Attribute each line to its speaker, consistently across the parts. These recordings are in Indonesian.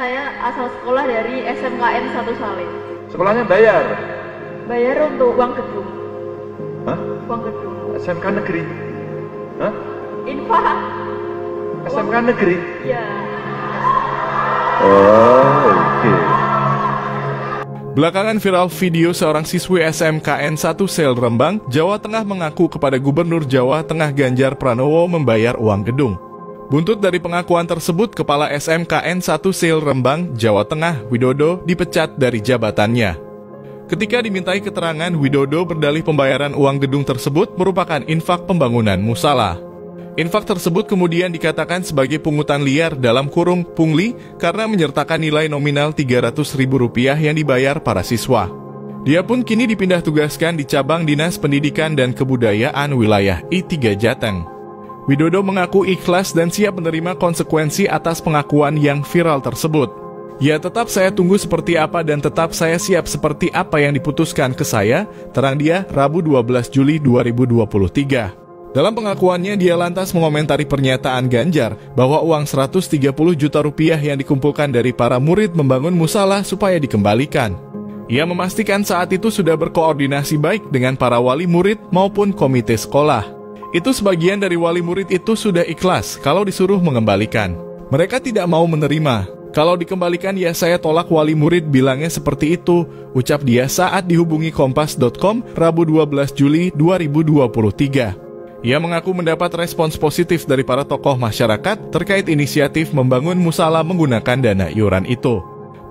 Speaker 1: saya asal sekolah dari SMKN 1 Saleh.
Speaker 2: Sekolahnya bayar?
Speaker 1: Bayar untuk uang gedung.
Speaker 2: Hah?
Speaker 1: Uang gedung.
Speaker 2: SMK negeri? Hah?
Speaker 1: Infak.
Speaker 2: SMK negeri?
Speaker 1: Iya.
Speaker 2: Oh, oke.
Speaker 3: Belakangan viral video seorang siswi SMKN 1 Sel Rembang, Jawa Tengah mengaku kepada Gubernur Jawa Tengah Ganjar Pranowo membayar uang gedung. Buntut dari pengakuan tersebut, Kepala SMKN 1 Sel Rembang, Jawa Tengah, Widodo, dipecat dari jabatannya. Ketika dimintai keterangan, Widodo berdalih pembayaran uang gedung tersebut merupakan infak pembangunan musala. Infak tersebut kemudian dikatakan sebagai pungutan liar dalam kurung pungli karena menyertakan nilai nominal Rp300.000 yang dibayar para siswa. Dia pun kini dipindah tugaskan di cabang Dinas Pendidikan dan Kebudayaan wilayah I3 Jateng. Widodo mengaku ikhlas dan siap menerima konsekuensi atas pengakuan yang viral tersebut. Ya, tetap saya tunggu seperti apa dan tetap saya siap seperti apa yang diputuskan ke saya, terang dia Rabu 12 Juli 2023. Dalam pengakuannya, dia lantas mengomentari pernyataan Ganjar bahwa uang Rp130 juta yang dikumpulkan dari para murid membangun musala supaya dikembalikan. Ia memastikan saat itu sudah berkoordinasi baik dengan para wali murid maupun komite sekolah. Itu sebagian dari wali murid itu sudah ikhlas kalau disuruh mengembalikan. Mereka tidak mau menerima. Kalau dikembalikan ya saya tolak, wali murid bilangnya seperti itu, ucap dia saat dihubungi Kompas.com Rabu 12 Juli 2023. Ia mengaku mendapat respons positif dari para tokoh masyarakat terkait inisiatif membangun musala menggunakan dana iuran itu.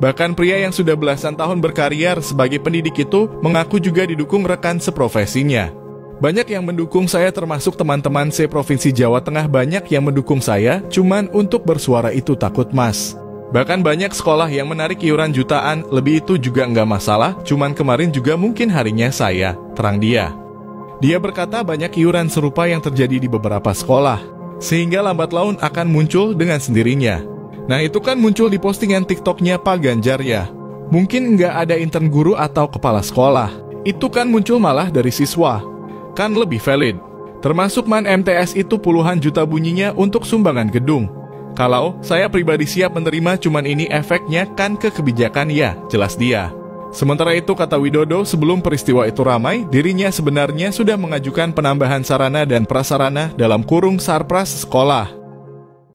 Speaker 3: Bahkan pria yang sudah belasan tahun berkarir sebagai pendidik itu mengaku juga didukung rekan seprofesinya. Banyak yang mendukung saya termasuk teman-teman se-Provinsi Jawa Tengah, banyak yang mendukung saya, cuman untuk bersuara itu takut mas. Bahkan banyak sekolah yang menarik iuran jutaan, lebih itu juga nggak masalah, cuman kemarin juga mungkin harinya saya, terang dia. Dia berkata banyak iuran serupa yang terjadi di beberapa sekolah, sehingga lambat laun akan muncul dengan sendirinya. Nah itu kan muncul di postingan TikToknya Pak Ganjar ya. Mungkin nggak ada intern guru atau kepala sekolah. Itu kan muncul malah dari siswa. Kan lebih valid. Termasuk Man MTS itu puluhan juta bunyinya untuk sumbangan gedung. Kalau saya pribadi siap menerima, cuman ini efeknya kan ke kebijakan ya, jelas dia. Sementara itu, kata Widodo, sebelum peristiwa itu ramai, dirinya sebenarnya sudah mengajukan penambahan sarana dan prasarana dalam kurung sarpras sekolah.